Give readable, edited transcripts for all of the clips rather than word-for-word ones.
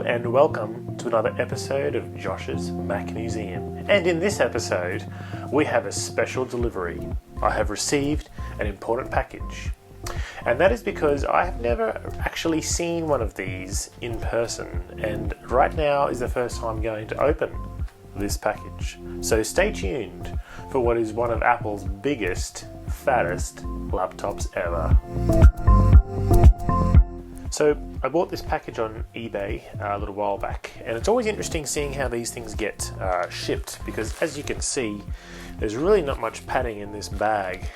and welcome to another episode of Josh's Mac Museum. And in this episode, we have a special delivery. I have received an important package. And that is because I have never actually seen one of these in person, and right now is the first time I'm going to open this package. So stay tuned for what is one of Apple's biggest, fattest laptops ever. So I bought this package on eBay a little while back, and it's always interesting seeing how these things get shipped, because as you can see, there's really not much padding in this bag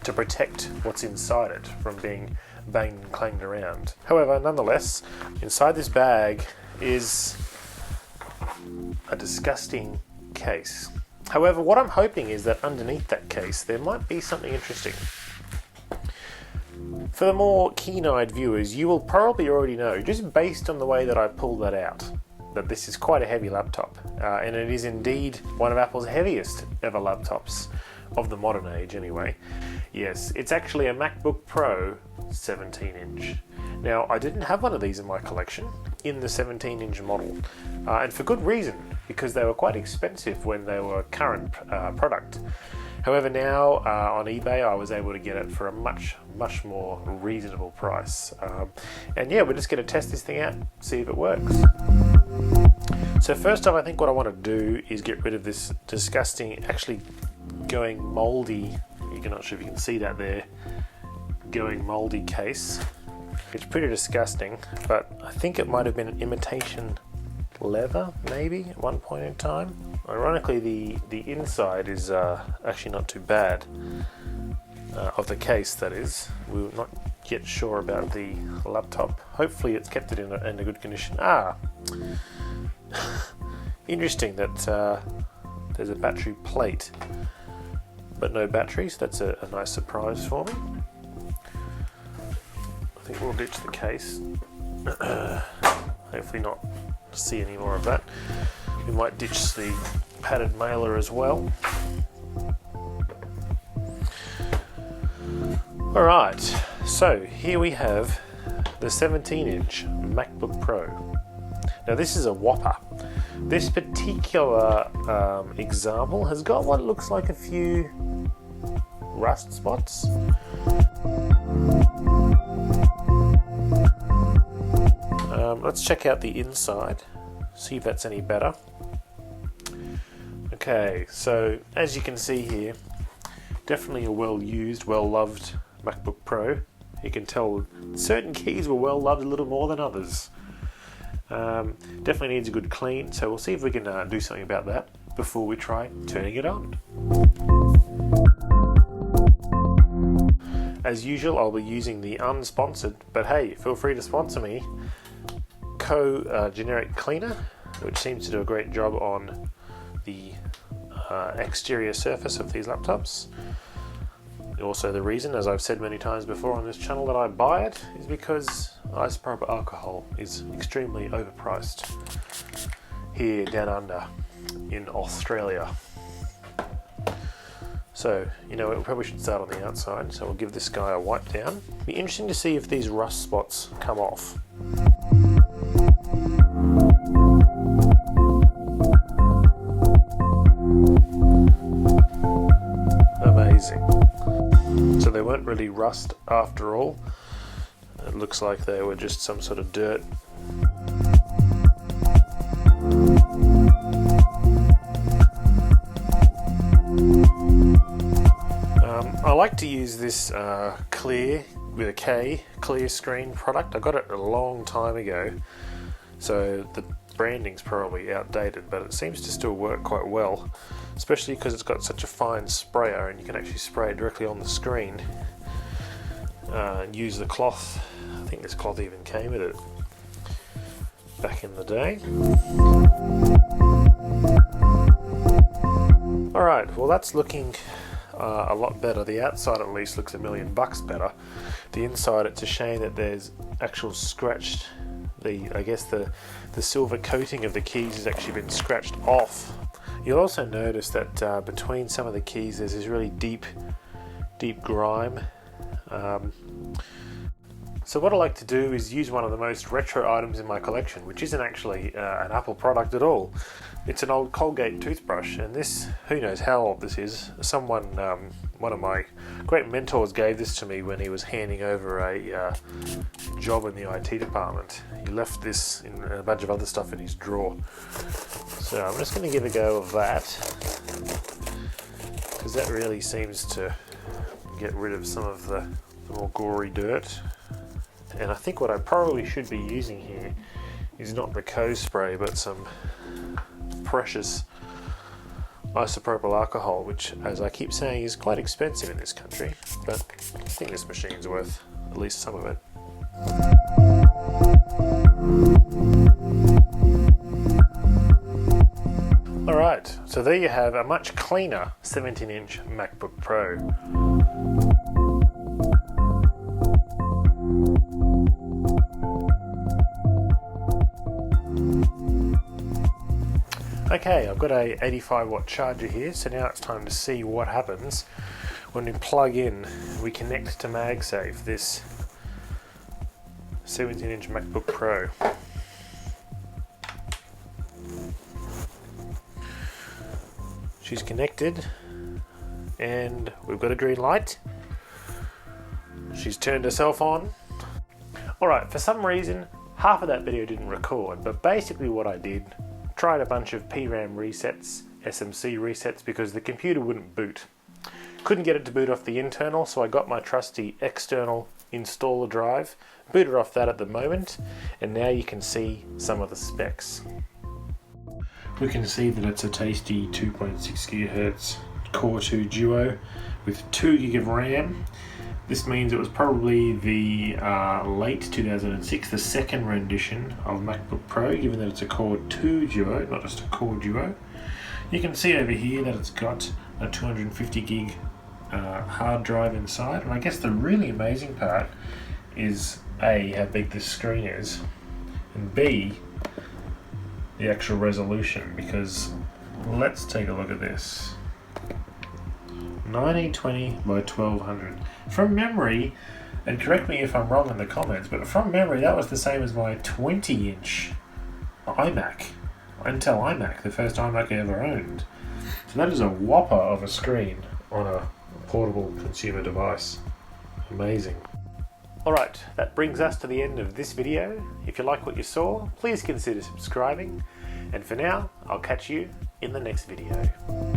to protect what's inside it from being banged and clanged around. However, nonetheless, inside this bag is a disgusting case. However, what I'm hoping is that underneath that case there might be something interesting. For the more keen-eyed viewers, you will probably already know, just based on the way that I pulled that out, that this is quite a heavy laptop, and it is indeed one of Apple's heaviest ever laptops, of the modern age anyway. Yes, it's actually a MacBook Pro 17-inch. Now, I didn't have one of these in my collection, in the 17-inch model, and for good reason, because they were quite expensive when they were current product. However, now on eBay I was able to get it for a much more reasonable price. And yeah, we're just going to test this thing out, see if it works. So first off, I think what I want to do is get rid of this disgusting, actually going mouldy, you're not sure if you can see that there, going mouldy case. It's pretty disgusting, but I think it might have been an imitation leather maybe at one point in time. Ironically, the inside is actually not too bad, of the case that is. We're not yet sure about the laptop. Hopefully it's kept it in a good condition. Interesting that there's a battery plate but no batteries. That's a nice surprise for me. I think we'll ditch the case. Hopefully not see any more of that. We might ditch the padded mailer as well. Alright, so here we have the 17-inch MacBook Pro. Now this is a whopper. This particular example has got what looks like a few rust spots. Let's check out the inside, see if that's any better. Okay, so as you can see here, definitely a well-used, well-loved MacBook Pro. You can tell certain keys were well-loved a little more than others. Definitely needs a good clean, so we'll see if we can do something about that before we try turning it on. As usual, I'll be using the unsponsored, but hey, feel free to sponsor me, Generic Cleaner, which seems to do a great job on the exterior surface of these laptops. Also, the reason, as I've said many times before on this channel, that I buy it is because isopropyl alcohol is extremely overpriced here down under in Australia. So, we probably should start on the outside, so we'll give this guy a wipe down. Be interesting to see if these rust spots come off. Amazing. So they weren't really rust after all. It looks like they were just some sort of dirt. I like to use this Clear, with a K, Clear Screen product. I got it a long time ago, so the branding's probably outdated, but it seems to still work quite well, especially because it's got such a fine sprayer and you can actually spray it directly on the screen and use the cloth. I think this cloth even came with it back in the day. Alright, well that's looking a lot better. The outside at least looks $1 million better. The inside, it's a shame that there's actual scratched, I guess the silver coating of the keys has actually been scratched off. You'll also notice that between some of the keys there's this really deep grime. So what I like to do is use one of the most retro items in my collection, which isn't actually an Apple product at all. It's an old Colgate toothbrush, and this, who knows how old this is. Someone, one of my great mentors gave this to me when he was handing over a job in the IT department. He left this and a bunch of other stuff in his drawer. So I'm just going to give a go of that, because that really seems to get rid of some of the more gory dirt. And I think what I probably should be using here is not the Co-Spray, but some precious isopropyl alcohol, which, as I keep saying, is quite expensive in this country, but I think this machine's worth at least some of it. Alright, so there you have a much cleaner 17-inch MacBook Pro. Okay, I've got a 85-watt charger here, so now it's time to see what happens when we plug in, we connect to MagSafe, this 17-inch MacBook Pro. She's connected, and we've got a green light. She's turned herself on. Alright, for some reason, half of that video didn't record, but basically what I did, tried a bunch of PRAM resets, SMC resets, because the computer wouldn't boot. Couldn't get it to boot off the internal, so I got my trusty external installer drive, booted off that at the moment, and now you can see some of the specs. We can see that it's a tasty 2.6 GHz Core 2 Duo with 2 GB of RAM. This means it was probably the late 2006, the second rendition of MacBook Pro, given that it's a Core 2 Duo, not just a Core Duo. You can see over here that it's got a 250 gig hard drive inside, and I guess the really amazing part is A, how big this screen is, and B, the actual resolution, because let's take a look at this. 1920 by 1200. From memory, and correct me if I'm wrong in the comments, but from memory that was the same as my 20-inch iMac, Intel iMac, the first iMac I ever owned. So that is a whopper of a screen on a portable consumer device. Amazing. Alright, that brings us to the end of this video. If you like what you saw, please consider subscribing, and for now, I'll catch you in the next video.